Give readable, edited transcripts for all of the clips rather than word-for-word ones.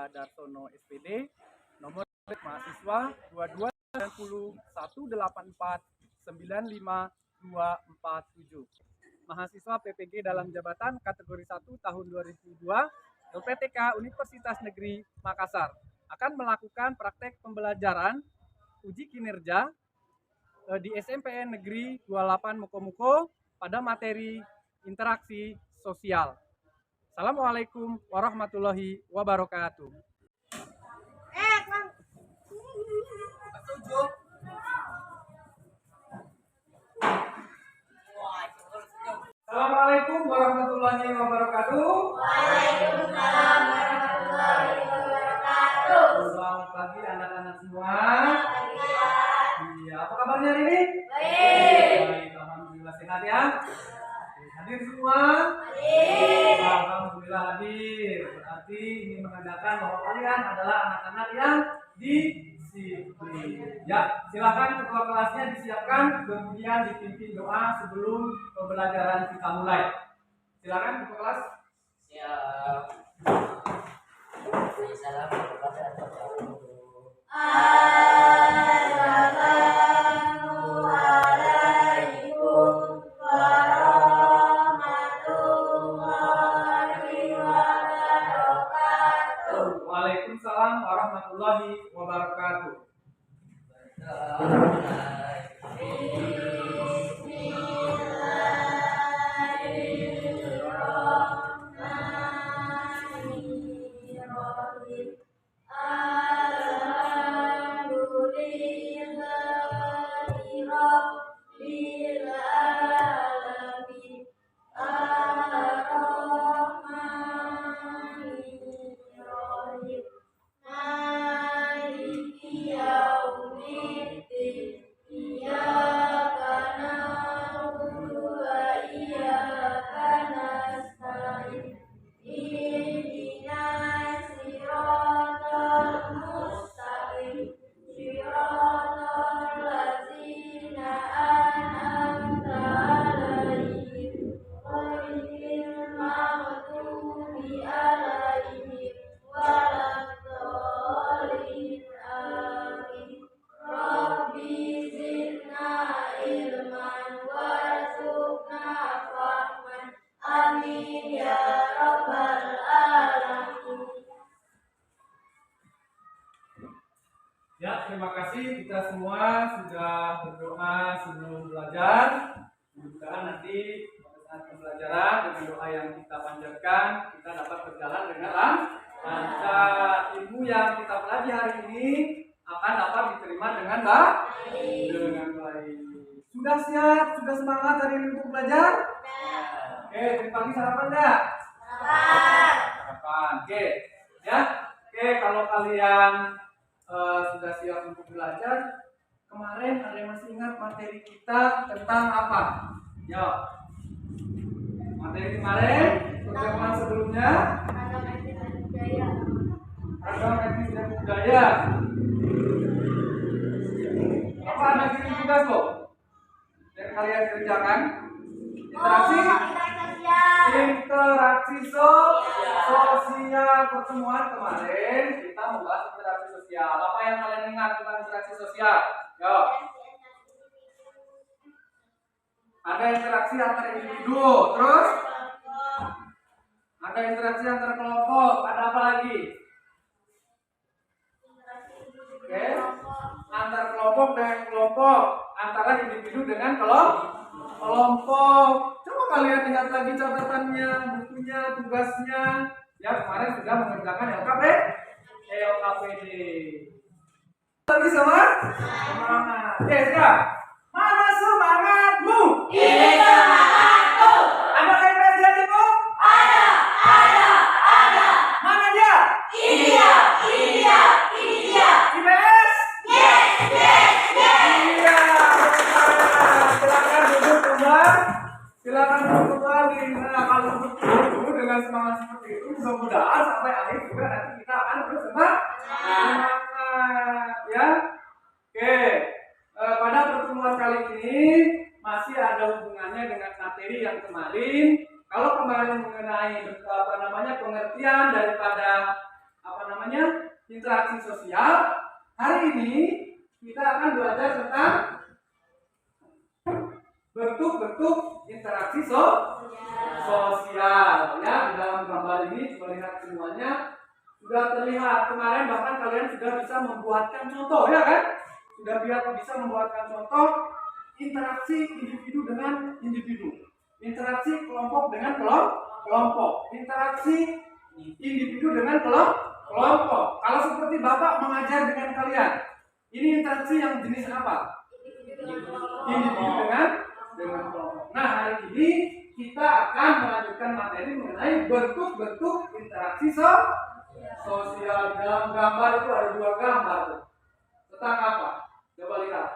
Eka Darsono SPD, nomor mahasiswa 2291849547. Mahasiswa PPG dalam jabatan kategori 1 tahun 2002 LPTK Universitas Negeri Makassar akan melakukan praktek pembelajaran uji kinerja di SMPN Negeri 28 Mukomuko pada materi interaksi sosial. Assalamualaikum warahmatullahi wabarakatuh. Assalamualaikum warahmatullahi wabarakatuh. Waalaikumsalam warahmatullahi wabarakatuh. Selamat pagi anak-anak semua. Iya, apa kabarnya hari ini? Baik. Alhamdulillah sehat ya. Hadir semua? Hadir. Alhamdulillah hadir. Berarti ini menandakan bahwa kalian adalah anak-anak yang disiplin. Ya, silakan ketua kelasnya disiapkan, kemudian dipimpin doa sebelum pembelajaran kita mulai. Silakan ketua kelas. Siap. Assalamualaikum warahmatullahi wabarakatuh. Waalaikumsalam warahmatullahi wabarakatuh. Ya, terima kasih kita semua sudah berdoa sebelum belajar. Mudah-mudahan nanti pada saat pembelajaran dengan doa yang kita panjatkan, kita dapat berjalan dengan lancar. Ilmu yang kita pelajari hari ini akan dapat diterima dengan baik. Sudah siap? Sudah semangat hari ini untuk belajar? Oke, tadi pagi sarapan enggak? Sarapan. Oke, ya. Oke, kalau kalian sudah siap untuk belajar, kemarin ada yang masih ingat materi kita tentang apa? Ya, materi kemarin, pertemuan sebelumnya, ragam etnis dan budaya. Apa ada kirim tugas kok? Yang kalian kerjakan? Interaksi sosial. Pertemuan kemarin kita membahas interaksi sosial. Apa yang kalian ingat tentang interaksi sosial? Yo. Ada interaksi antar individu, terus ada interaksi antar kelompok. Ada apa lagi? Oke. Antar kelompok dengan kelompok, antara individu dengan kelompok. Coba kalian lihat lagi catatannya, bukunya, tugasnya. Ya, kemarin sudah mengerjakan LKPD. Lagi sama? Semangat. Oke, sekarang. Mana semangatmu? Ini semangatku. Ada KPS di hatimu? Ada. Mana dia? Iya. IPS? Yes. Iya. Silakan duduk kembali. Nah, kalau duduk dengan semangat seperti itu, mudah-mudahan sampai akhir juga nanti kita akan bersemangat. Ya. Oke. Pada pertemuan kali ini masih ada hubungannya dengan materi yang kemarin. Kalau kemarin mengenai pengertian daripada interaksi sosial. Hari ini kita akan belajar tentang bentuk-bentuk interaksi sosial. Ya, di dalam gambar ini melihat semuanya sudah terlihat. Kemarin bahkan kalian sudah bisa membuatkan contoh, ya kan? Sudah bisa membuatkan contoh interaksi individu dengan individu, interaksi kelompok dengan kelompok, interaksi individu dengan kelompok. Kalau seperti Bapak mengajar dengan kalian, ini interaksi yang jenis apa? Individu dengan kelompok. Nah, hari ini kita akan melanjutkan materi mengenai bentuk-bentuk interaksi sosial. Dalam gambar itu ada 2 gambar tuh. Tentang apa? Coba lihat.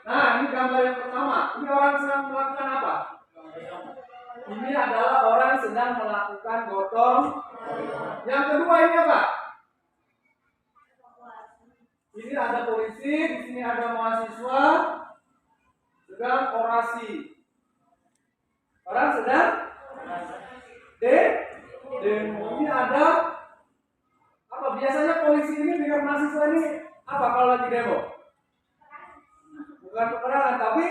Nah, ini gambar yang pertama. Ini orang sedang melakukan apa? Ini adalah orang sedang melakukan gotong. Yang kedua ini apa? Ini ada polisi, di sini ada mahasiswa sedang orasi. Orang sedang demo. Ini ada apa? Biasanya polisi ini dengan mahasiswa ini apa kalau lagi demo? Bukan peperangan, tapi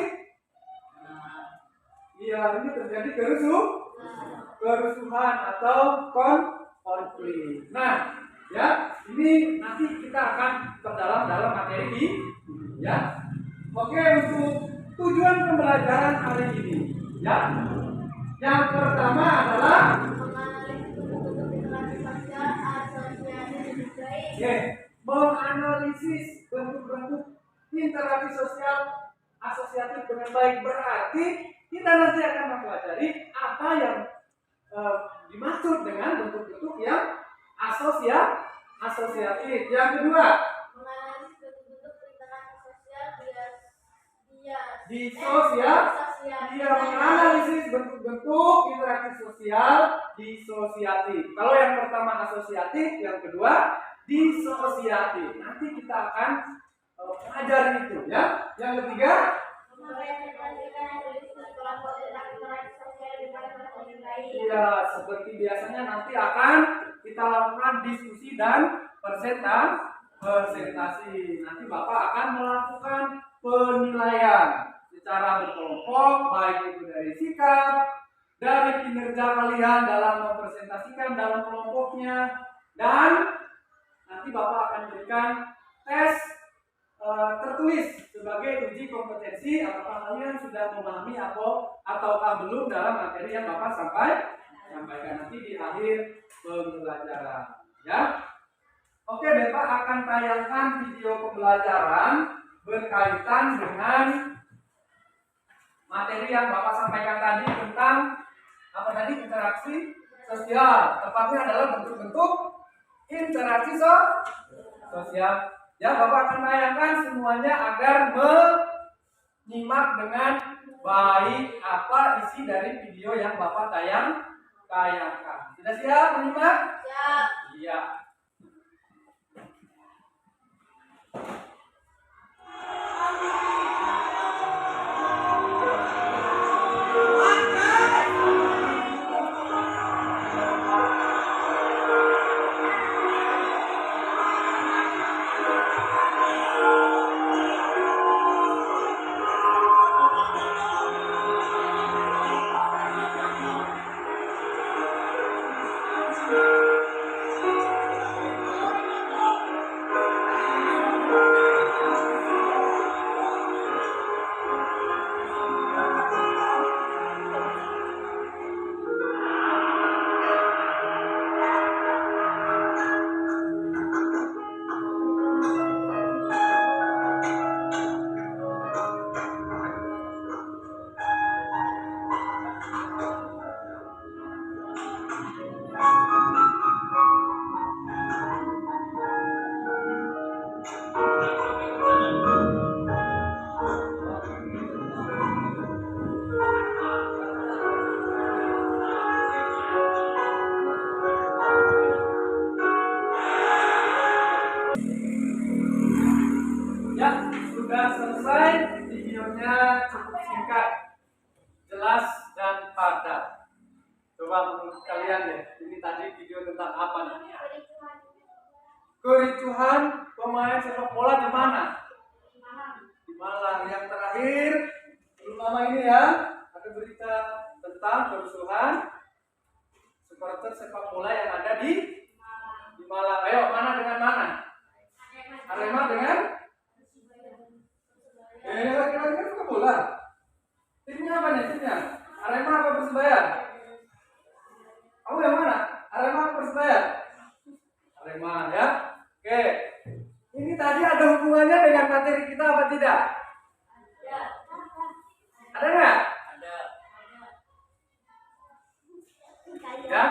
iya, ini terjadi kerusuhan atau konflik. Nah, ya, ini nanti kita akan terdalam dalam materi ini, ya. Oke, untuk tujuan pembelajaran hari ini, ya. Yang pertama adalah menganalisis bentuk-bentuk interaksi sosial asosiatif dengan baik. Berarti kita nanti akan mempelajari apa yang dimaksud dengan bentuk-bentuk yang asosiatif. Yang kedua, menganalisis bentuk-bentuk interaksi dia menganalisis bentuk-bentuk interaksi sosial disosiatif. Kalau yang pertama asosiatif, yang kedua disosiatif. Nanti kita akan pelajari itu, ya. Yang ketiga, ya, seperti biasanya nanti akan kita lakukan diskusi dan presentasi. Nanti Bapak akan melakukan penilaian secara berkelompok, baik itu dari sikap, dari kinerja kalian dalam mempresentasikan dalam kelompoknya, dan nanti Bapak akan berikan tes tertulis sebagai uji kompetensi apakah kalian sudah memahami ataukah belum dalam materi yang Bapak sampaikan nanti di akhir pembelajaran, ya. Oke, Bapak akan tayangkan video pembelajaran berkaitan dengan materi yang Bapak sampaikan tadi tentang apa tadi? Interaksi sosial. Tepatnya adalah bentuk-bentuk interaksi sosial. Ya, Bapak akan tayangkan semuanya agar menyimak dengan baik apa isi dari video yang Bapak tayangkan. Sudah siap menyimak? Siap. Iya. kericuhan pemain sepak bola di mana? Di Malang. Yang terakhir belum lama ini ya, ada berita tentang kerusuhan supporter sepak bola yang ada di Malang. Ayo, mana dengan mana? Arema dengan? Kira-kira sepak bola. Timnya apa nih timnya? Arema apa Persebaya? Kamu yang mana? Arema apa Persebaya? Arema ya. Oke. Ini tadi ada hubungannya dengan materi kita apa tidak? Ada nggak? Ada. Ya.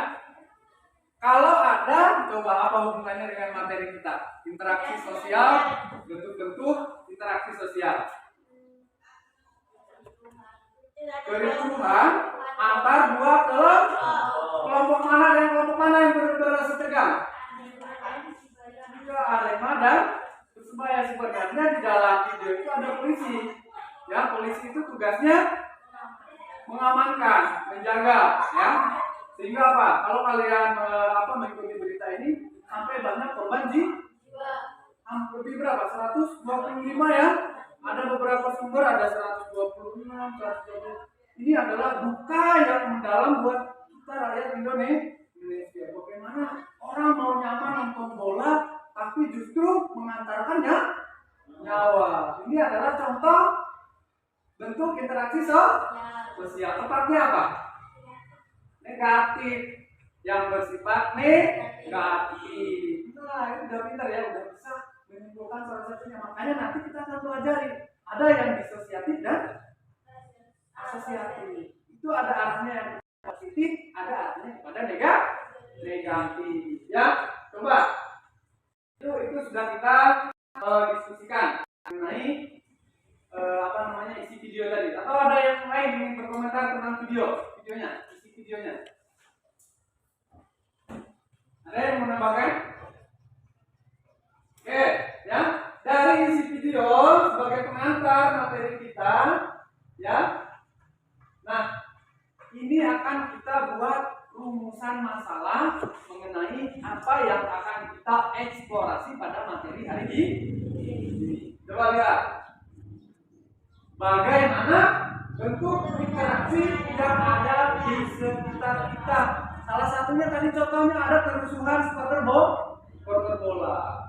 Kalau ada, coba apa hubungannya dengan materi kita? Interaksi sosial, bentuk-bentuk interaksi sosial. Kericuhan antar dua kelompok mana dan kelompok mana yang berasa tegang? Juga Arema dan Persebaya. Sebenarnya di dalam video itu ada polisi. Ya, polisi itu tugasnya mengamankan, menjaga, ya. Sehingga apa? Kalau kalian mengikuti berita ini, sampai banyak korban lebih berapa? 125 ya. Ada beberapa sumber ada 126, 120. Ini adalah duka yang mendalam buat kita rakyat Indonesia. Bagaimana orang mau nyaman nonton bola tapi justru mengantarkan nyawa. Ini adalah contoh bentuk interaksi sosial. Tepatnya apa? Negatif, yang bersifat negatif. Itulah, itu udah pintar ya, udah bisa menyimpulkan salah satunya. Makanya nanti kita akan pelajari ada yang disosiatif dan asosiatif. Itu ada arahnya yang positif, ada arahnya kepada negatif. Ya, coba. Itu sudah kita diskusikan mengenai isi video tadi. Atau ada yang lain ingin berkomentar tentang videonya, isi videonya. Ada yang menambahkan? Oke, ya. Dari isi video sebagai pengantar materi kita, ya. Nah, ini akan kita buat rumusan masalah mengenai apa yang akan kita eksplorasi pada materi hari ini. Coba lihat. Bagaimana bentuk interaksi yang ada di sekitar kita. Salah satunya tadi contohnya ada kerusuhan supporter bola.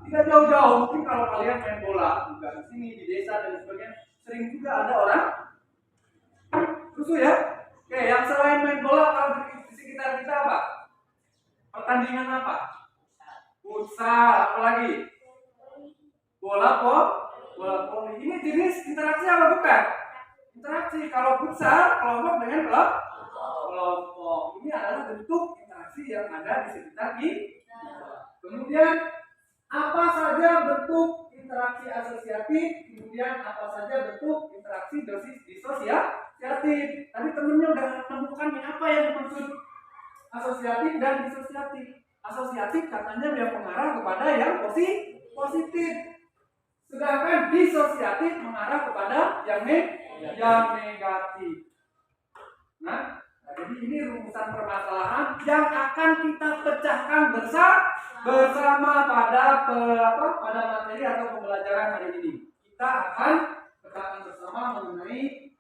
Tidak jauh-jauh, mungkin kalau kalian main bola juga di sini di desa dan sebagainya, sering juga ada orang rusuh ya. Oke, yang selain main bola kalau di sekitar kita apa? Pertandingan apa? Futsal, apa lagi? Bola voli. Ini jenis interaksi apa bukan? Interaksi. Kalau futsal, kelompok dengan kelompok. Ini adalah bentuk interaksi yang ada di sekitar kita. Kemudian apa saja bentuk interaksi asosiatif? Kemudian apa saja bentuk interaksi disosiatif? Tadi temennya udah menemukan apa yang dimaksud asosiatif dan disosiatif. Asosiatif katanya yang mengarah kepada yang positif. Sedangkan disosiatif mengarah kepada yang negatif. Nah, jadi ini rumusan permasalahan yang akan kita pecahkan bersama pada materi atau pembelajaran hari ini. Kita akan pecahkan bersama mengenai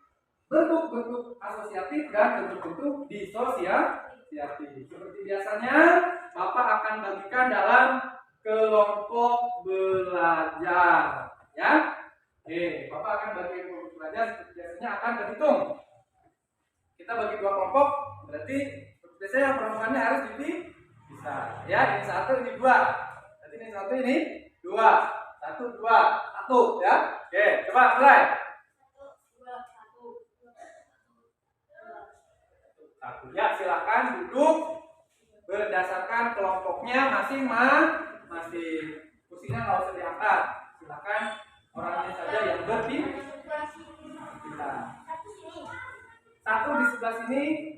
bentuk-bentuk asosiatif dan bentuk-bentuk disosiatif. Seperti biasanya, Bapak akan bagikan dalam kelompok belajar, ya. Bapak akan bagi kelompok belajar seperti biasanya akan berhitung. Kita bagi dua kelompok, berarti biasanya yang permukaannya harus dipisah. Ya, ini satu, ini dua. Berarti ini satu, ini dua. Satu, dua, satu, ya. Oke, coba mulai. Satu, ya. Silakan duduk berdasarkan kelompoknya masing-masing. Kursinya nggak usah diangkat. Silakan orangnya saja yang berpindah. Satu di sebelah sini,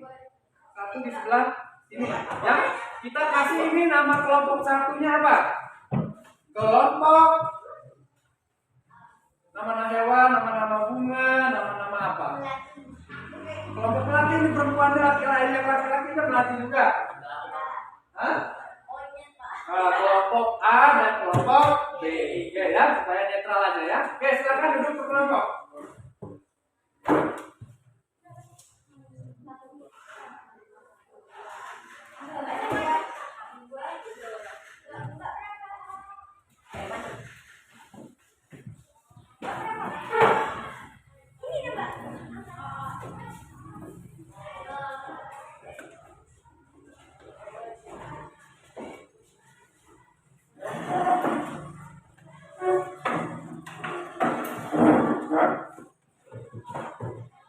satu di sebelah sini. Ya, kita kasih ini nama kelompok satunya apa? Kelompok nama-nama hewan, nama-nama bunga, nama-nama apa? Kelompok melati ini perempuannya laki-laki, yang laki-laki kan melati juga. Hah? kelompok A dan kelompok B. Oke ya, supaya netral aja ya. Oke, silakan duduk ke kelompok.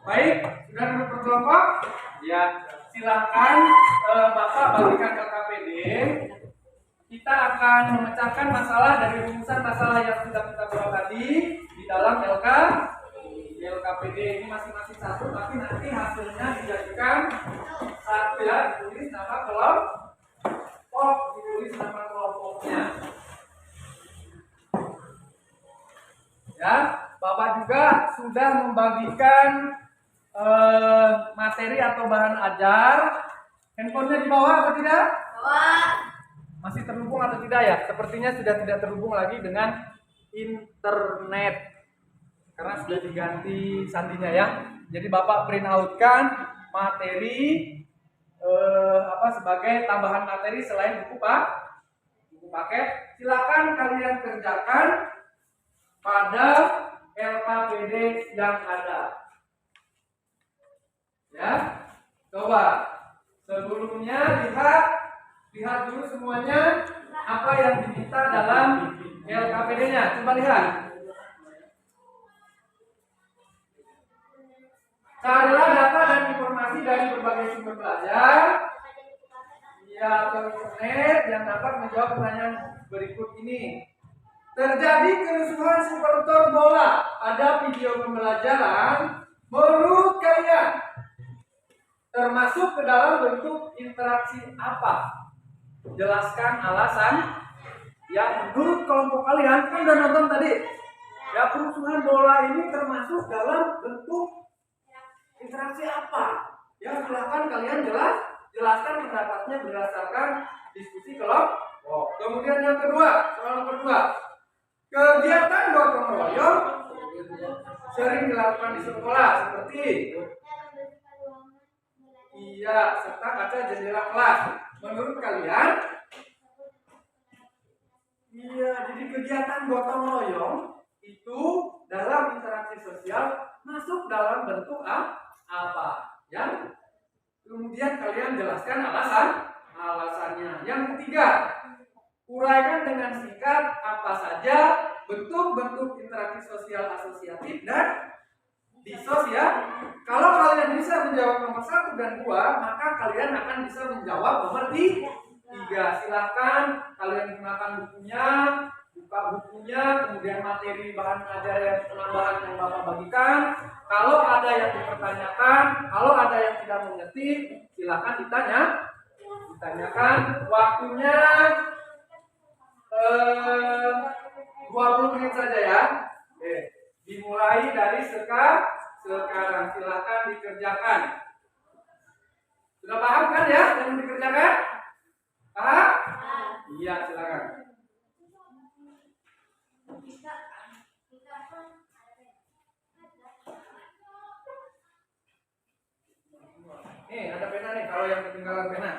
Baik, sudah duduk berkelompok? Ya, silakan Bapak bagikan ke KPD. Kita akan memecahkan masalah dari rumusan masalah yang sudah kita buat tadi di dalam LKPD ini masing-masing satu, tapi nanti hasilnya dijadikan satu ya, ditulis nama kelompok, ditulis nama kelompoknya. Ya, Bapak juga sudah membagikan materi atau bahan ajar. Handphonenya di bawah atau tidak? Bawah. Masih terhubung atau tidak ya? Sepertinya sudah tidak terhubung lagi dengan internet karena sudah diganti sandinya ya. Jadi Bapak print out kan materi sebagai tambahan materi selain buku paket. Silakan kalian kerjakan pada LKPD yang ada. Ya, coba sebelumnya lihat dulu semuanya apa yang diminta dalam LKPD-nya. Coba lihat. Carilah data dan informasi dari berbagai sumber belajar atau internet yang dapat menjawab pertanyaan berikut ini. Terjadi kerusuhan supporter bola pada video pembelajaran menurut kalian termasuk ke dalam bentuk interaksi apa? Jelaskan alasan yang menurut kelompok kalian. Kan udah nonton tadi ya, kerusuhan bola ini termasuk dalam bentuk interaksi apa? Ya, silakan kalian jelaskan pendapatnya berdasarkan diskusi kelompok. Kemudian yang kedua, soal kedua, kegiatan gotong royong sering dilakukan di sekolah seperti serta kaca jendela kelas. Menurut kalian? Jadi kegiatan gotong royong itu dalam interaksi sosial masuk dalam bentuk apa? Ya. Kemudian kalian jelaskan alasannya. Yang ketiga, uraikan dengan singkat apa saja bentuk-bentuk interaksi sosial asosiatif dan disosial. Kalau kalian bisa menjawab nomor 1 dan 2, maka kalian akan bisa menjawab nomor 3. Silahkan kalian gunakan bukunya, buka bukunya, kemudian materi bahan ajar yang penambahan yang Bapak bagikan. Kalau ada yang dipertanyakan, kalau ada yang tidak mengerti, silahkan ditanyakan. Waktunya 20 menit saja ya. Oke. Dimulai dari sekarang. Silahkan dikerjakan. Sudah paham kan ya yang dikerjakan? Paham? Iya, silakan. Nih, ada pena nih kalau yang ketinggalan pena.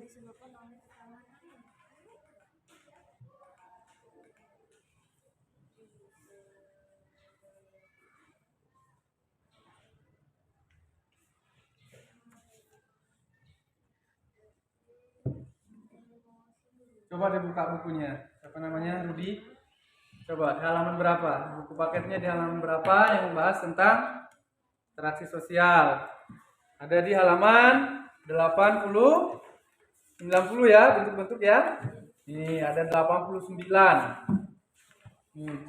disebabkan oleh kesalahan. Coba dibuka bukunya. Apa namanya, Rudi? Coba di halaman berapa? Buku paketnya di halaman berapa yang membahas tentang interaksi sosial? Ada di halaman 80, 90 ya, bentuk-bentuk ya. Ini ada 89.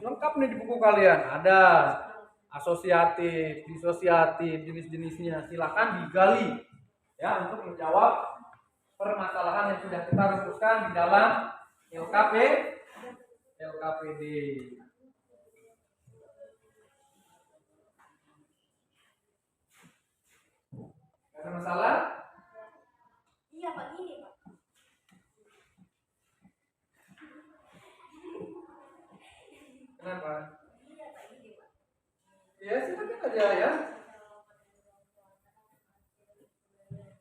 Lengkap nih di buku kalian. Ada asosiatif, disosiatif, jenis-jenisnya. Silakan digali ya untuk menjawab permasalahan yang sudah kita rumuskan di dalam LKPD. Ada masalah? Iya Pak, gini Pak. Kenapa? Iya Pak, gini Pak. Ya silakan aja ya.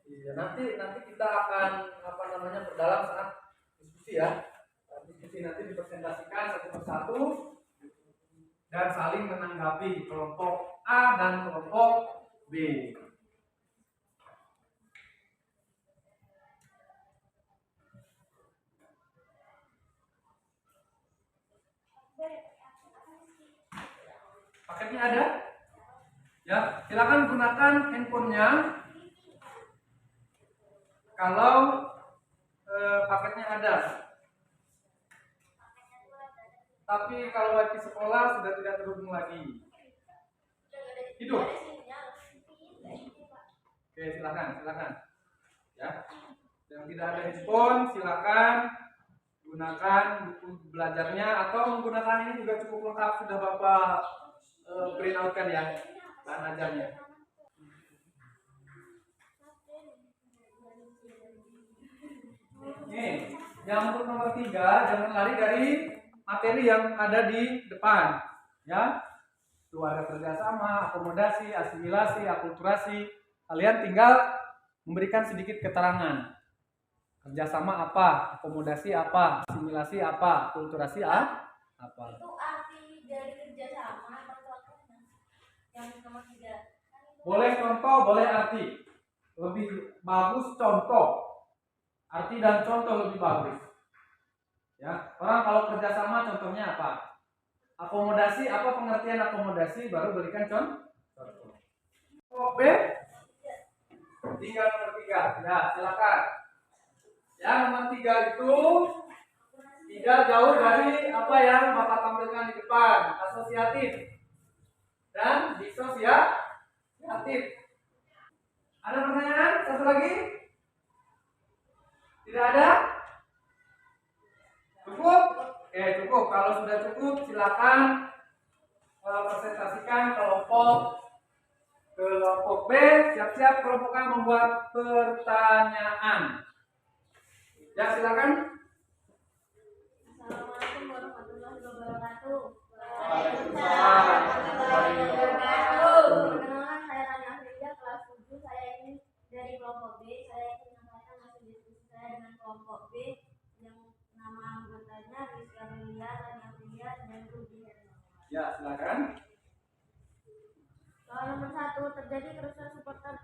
Iya, nanti kita akan perdalam saat diskusi ya. Diskusi nanti dipresentasikan satu persatu dan saling menanggapi kelompok A dan kelompok B. Paketnya ada? Ya, silakan gunakan handphonenya. Kalau paketnya ada. Tapi kalau wifi sekolah sudah tidak terhubung lagi. Hidup. Oke, silakan. Ya. Yang tidak ada handphone, silakan gunakan buku belajarnya atau menggunakan ini juga cukup lengkap, sudah Bapak print out kan ya bahan ajarnya. Nih, yang untuk nomor 3, jangan lari dari materi yang ada di depan, ya. Itu ada kerjasama, akomodasi, asimilasi, akulturasi. Kalian tinggal memberikan sedikit keterangan. Kerjasama apa, akomodasi apa, asimilasi apa, akulturasi apa. Itu arti dari kerjasama atau contohnya? Yang nomor 3. Boleh contoh, boleh arti. Lebih bagus contoh. Arti dan contoh lebih bagus. Ya, orang kalau kerjasama contohnya apa? Akomodasi, apa pengertian akomodasi? Baru berikan contoh. B, tinggal nomor 3. Ya, silakan. Ya, nomor 3 itu tidak jauh dari apa yang Bapak tampilkan di depan. Asosiatif dan disosiatif. Ada pertanyaan? Satu lagi? Tidak ada? Cukup? Oke, cukup. Kalau sudah cukup, silakan presentasikan kelompok B. Siap-siap kelompok A membuat pertanyaan. Ya, silakan. Assalamualaikum warahmatullahi wabarakatuh. Waalaikumsalam warahmatullahi wabarakatuh. Perkenalkan, saya Rani Afrilia, kelas 7. Saya ini dari kelompok B. Saya ingin menyampaikan hasil diskusi saya dengan kelompok B yang nama anggotanya Rizky Amelia, Rani Afrilia, dan Rudi Hermawan. Ya, silakan. Soal nomor 1, terjadi kerusuhan supporter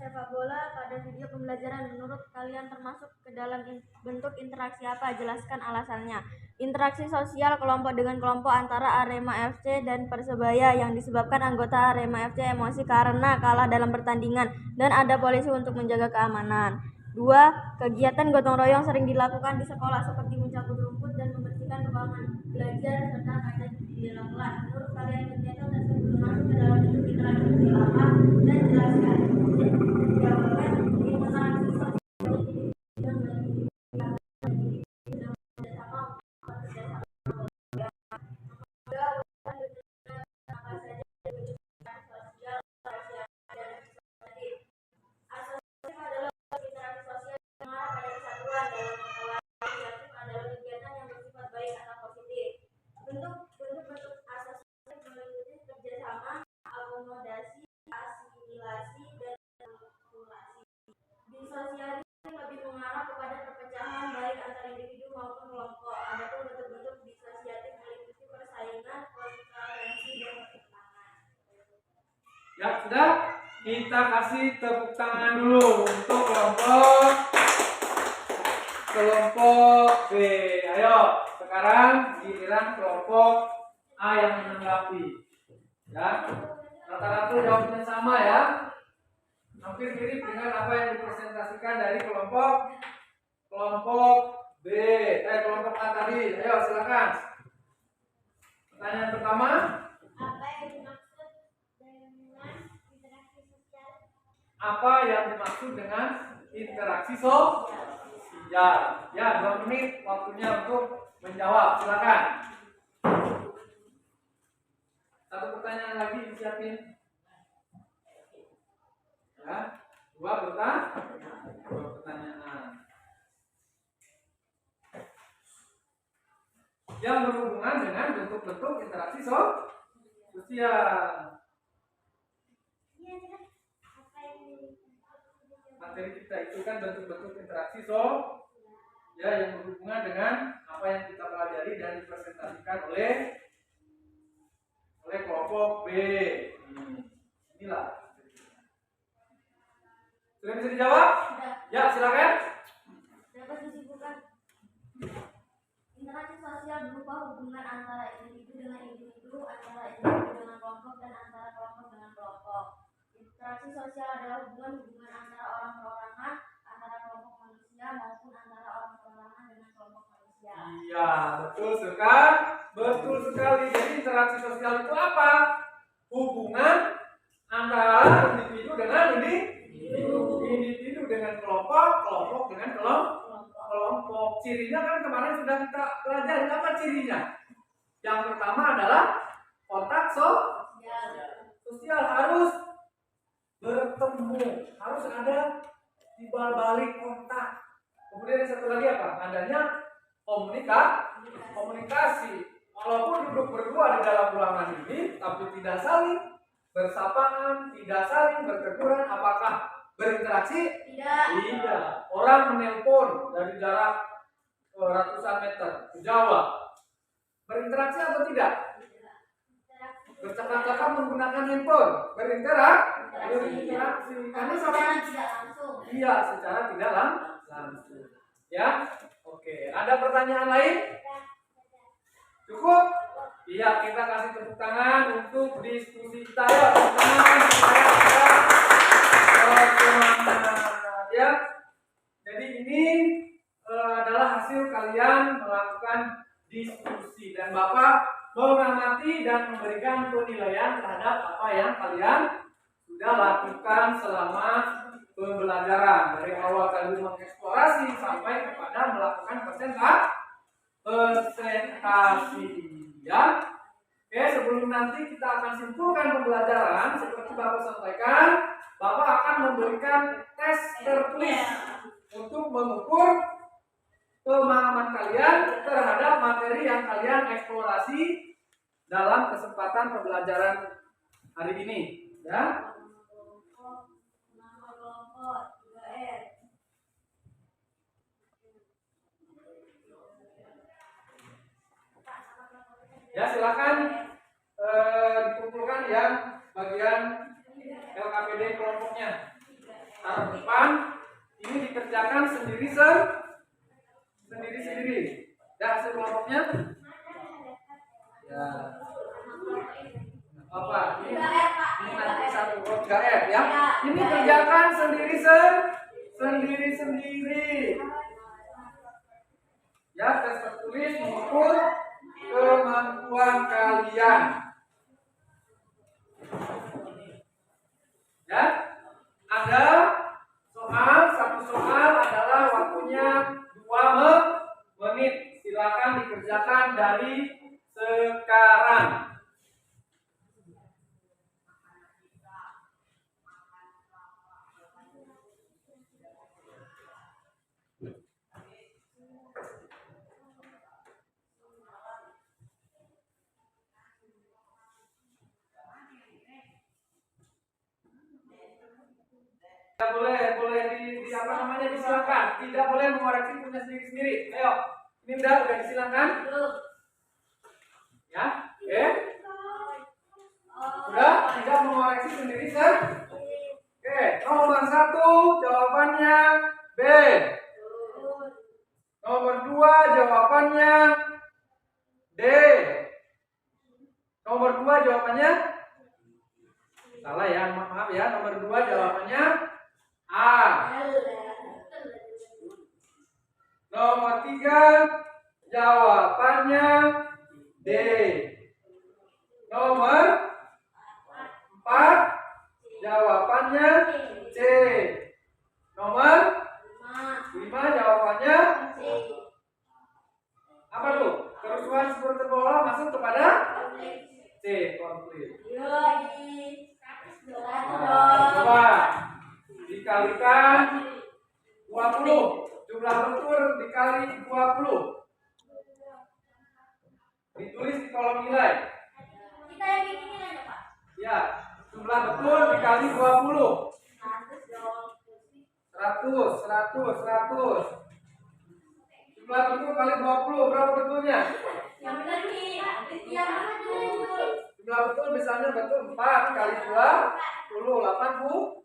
sepak bola pada video pembelajaran. Menurut kalian termasuk ke dalam bentuk interaksi apa? Jelaskan alasannya. Interaksi sosial kelompok dengan kelompok antara Arema FC dan Persebaya yang disebabkan anggota Arema FC emosi karena kalah dalam pertandingan dan ada polisi untuk menjaga keamanan. 2. Kegiatan gotong royong sering dilakukan di sekolah seperti mencabut rumput dan membersihkan ruangan belajar serta kaca di dalam kelas. Menurut kalian kegiatan tersebut termasuk ke dalam bentuk interaksi sosial apa? Dan jelaskan. Jawaban interaksi sosial bentuk asosiatif meliputi kerjasama, akomodasi, asimilasi, Ya, sudah? Kita kasih tepuk tangan dulu untuk kelompok B. Ayo, sekarang giliran kelompok A yang menanggapi. Ya, rata-rata jawabnya sama ya. Hampir mirip dengan apa yang dipresentasikan dari kelompok B, kelompok A tadi. Ayo, silakan. Pertanyaan pertama. Apa yang dimaksud dengan interaksi sosial? Apa yang dimaksud dengan interaksi sosial? Ya, 2 menit waktunya untuk menjawab. Silakan. Satu pertanyaan lagi disiapin. Ya, 2 pertanyaan. Yang berhubungan dengan bentuk-bentuk interaksi sosial. Materi kita itu kan bentuk-bentuk interaksi ya, yang berhubungan dengan apa yang kita pelajari dan dipresentasikan oleh kelompok B. Inilah. Sudah bisa dijawab? Ya, silakan. Dapat disimpulkan. Interaksi sosial berupa hubungan antara individu dengan individu, antara individu dengan kelompok, dan antara kelompok dengan kelompok. Interaksi sosial adalah hubungan antara orang perorangan, antara kelompok manusia, maupun antara orang perorangan dengan kelompok manusia. Iya, betul sekali. Betul sekali. Jadi interaksi sosial itu apa? Hubungan antara individu dengan individu dengan kelompok, kelompok dengan kelompok. Cirinya kan kemarin sudah kita pelajari. Apa cirinya? Yang pertama adalah kontak sosial harus bertemu, harus ada timbal balik kontak. Kemudian yang satu lagi apa? Adanya komunikasi. Walaupun duduk berdua di dalam ruangan ini, tapi tidak saling bersapaan, tidak saling berteguran, apakah berinteraksi? Tidak. Orang menelpon dari jarak ratusan meter ke Jawa, berinteraksi atau tidak? Bercakap-cakap menggunakan handphone, berinteraksi. Karena secara tidak langsung. Iya, secara tidak langsung. Ya, oke. Ada pertanyaan lain? Cukup? Iya, kita kasih tepuk tangan untuk diskusi kita. Ya, tepuk tangan supaya semangat. Ya. Jadi ini adalah hasil kalian melakukan diskusi dan Bapak mengamati dan memberikan penilaian terhadap apa yang kalian sudah lakukan selama pembelajaran, dari awal kalian mengeksplorasi sampai kepada melakukan presentasi. Ya. Oke, sebelum nanti kita akan simpulkan pembelajaran, seperti Bapak sampaikan, Bapak akan memberikan tes tertulis untuk mengukur pemahaman kalian terhadap materi yang kalian eksplorasi dalam kesempatan pembelajaran hari ini. Ya. Ya, silakan dikumpulkan yang bagian LKPD kelompoknya. Taruh depan. Ini dikerjakan sendiri. Ya, hasil kelompoknya. Ya. Apa? Ini nanti satu kelompok 3R ya. Ini kerjakan sendiri. Ya, tes tertulis mengukur kemampuan kalian. Ya, ada satu soal adalah waktunya 2 menit. Silakan dikerjakan dari sekarang. Tidak boleh disilakan. Tidak boleh mengoreksi punya sendiri. Ayo, ini udah disilakan. Ya, oke. Sudah? Tidak mengoreksi sendiri kan? Oke, nomor 1 jawabannya B. Nomor 2 jawabannya D. Nomor 2 jawabannya salah ya, maaf ya. Nomor 2 jawabannya A. Nomor 3 jawabannya D. Nomor 4 jawabannya C. Nomor 5 jawabannya apa tuh? Kerusuhan supporter bola masuk kepada C, konflik. Nah, coba dikalikan 20. Jumlah betul dikali 20. Ditulis di kolom nilai. Kita yang bikin nilainya, Pak. Ya, jumlah betul dikali 20. 100. Jumlah betul kali 20 berapa betulnya? Yang benar nih. Yang mana dulu? Jumlah betul misalnya betul 4 kali 20 80.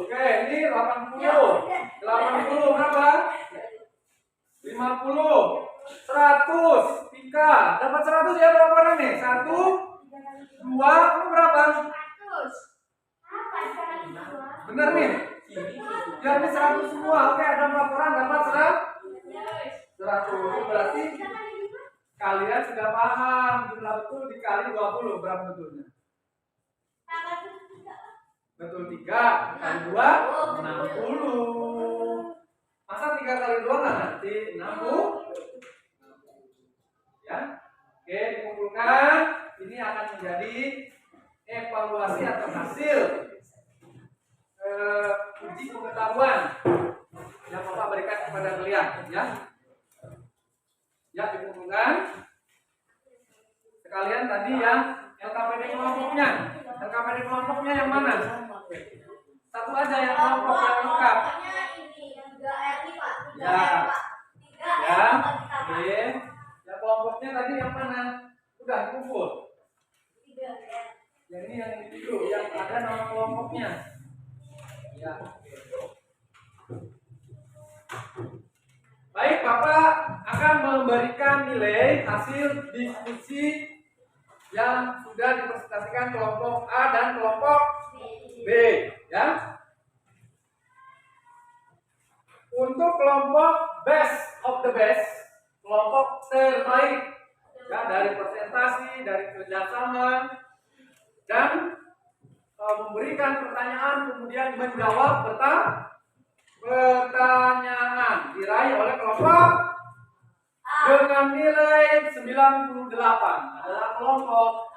Oke, ini 80. 80 berapa? 50. 100. Tika, dapat 100 ya berapa orang nih? 1 2 kamu berapa? 100. Apa sekarang itu? Benar nih. Ya ini 100 semua. Oke, ada berapa orang dapat 100. Berarti kalian sudah paham jumlah betul dikali 20 berapa betulnya? Betul 3 kali 2 60. Masa 3 kali 2 nggak nanti 60? Ya. Oke, dikumpulkan. Ini akan menjadi evaluasi atau hasil uji pengetahuan yang Bapak berikan kepada kalian, ya. Ya, dikumpulkan. Sekalian tadi yang LKPD kelompoknya. LKPD kelompoknya yang mana? Satu aja yang kelompok yang lengkap. Ya. Ya. Oke. Ya, kelompoknya tadi yang mana? Udah dikumpul. Yang ini yang itu yang ada nama kelompoknya. Ya. Baik, Bapak akan memberikan nilai hasil diskusi yang sudah dipresentasikan kelompok A dan kelompok B, ya. Untuk kelompok best of the best, kelompok terbaik, ya, dari presentasi, dari kerjasama, dan memberikan pertanyaan kemudian menjawab pertanyaan diraih oleh kelompok dengan nilai 98 adalah kelompok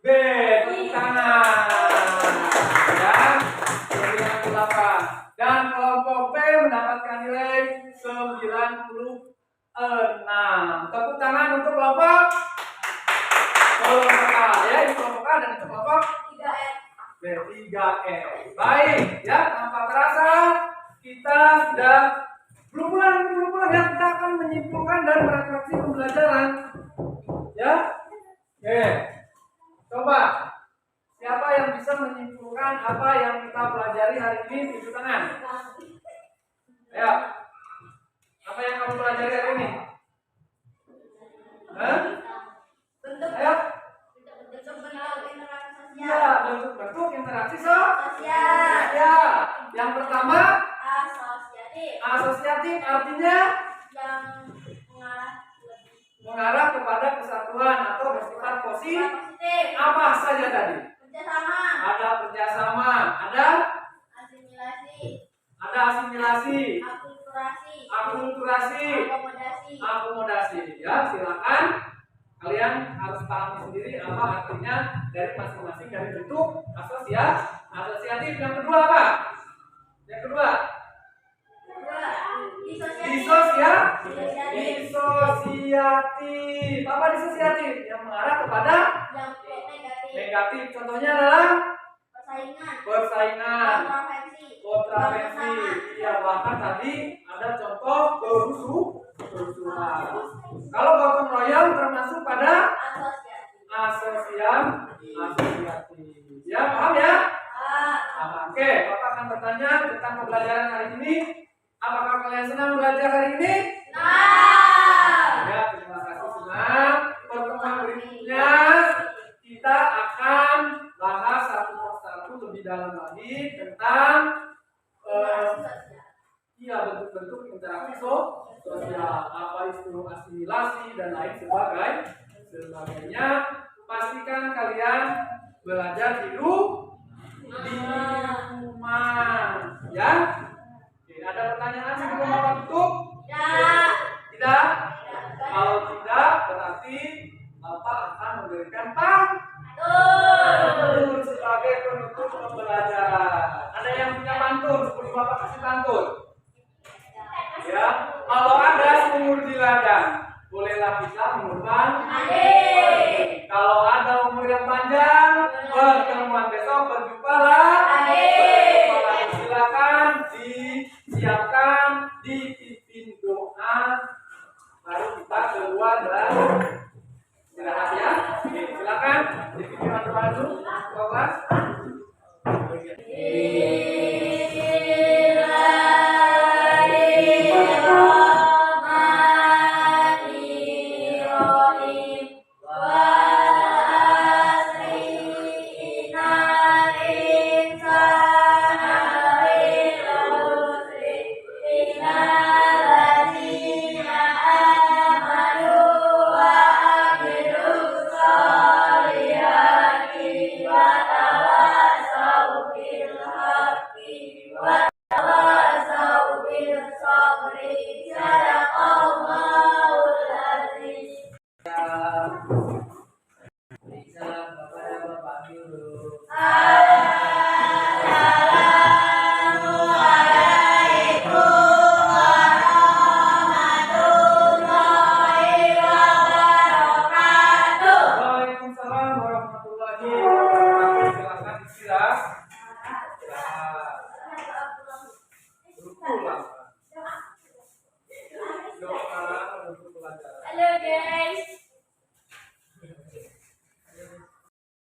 B. Tepuk tangan, ya, 98. Dan kelompok B mendapatkan nilai 96. Tepuk tangan untuk kelompok A, ya, ini kelompok A dan itu kelompok 3E. Baik, ya, tanpa terasa kita sudah belum pulang ya, kita akan menyimpulkan dan merefleksi pembelajaran, ya. Oke, coba siapa yang bisa menyimpulkan apa yang kita pelajari hari ini? Tunjuk tangan. Ya, apa yang kamu pelajari hari ini? Hah? Ayo. Ya, bentuk interaksi sosial. Ya, yang pertama asosiatif artinya yang mengarah kepada kesatuan atau bersifat positif. Apa saja tadi? kerjasama, Ada kerjasama, ada asimilasi, akulturasi, akomodasi. Ya, silakan kalian harus pahami sendiri apa artinya dari masing-masing dari bentuk asosiatif. Yang kedua apa? Yang kedua disosiatif. Apa disosiatif? Yang mengarah kepada yang negatif. Contohnya adalah persaingan, kontravensi. Ya, bahkan tadi ada contoh kerusuhan. Kalau gotong royong termasuk pada asosiatif. Ya, paham ya? Paham. Oke, Bapak akan bertanya tentang pembelajaran hari ini. Apakah kalian senang belajar hari ini? Ya, terima kasih senang. Pertemuan berikutnya kita akan bahas satu persatu lebih dalam lagi tentang bentuk-bentuk interaksi sosial, apa itu asimilasi dan lain sebagainya. Pastikan kalian belajar di rumah, ya. Oke, ada pertanyaan sebelum Bapak tutup? Tidak? Kalau tidak, berarti Bapak akan memberikan pantun sebagai penutup pembelajaran. Ada yang punya pantun sebelum Bapak kasih pantun? Ya, kalau ada sumur di ladang, bolehlah kita mengumpan. Kalau ada umur yang panjang, pertemuan besok berjumpalah. Silakan disiapkan, dipimpin doa, baru kita keluar dan istirahat ya. Oke, silakan dipimpin doa dulu, kelas.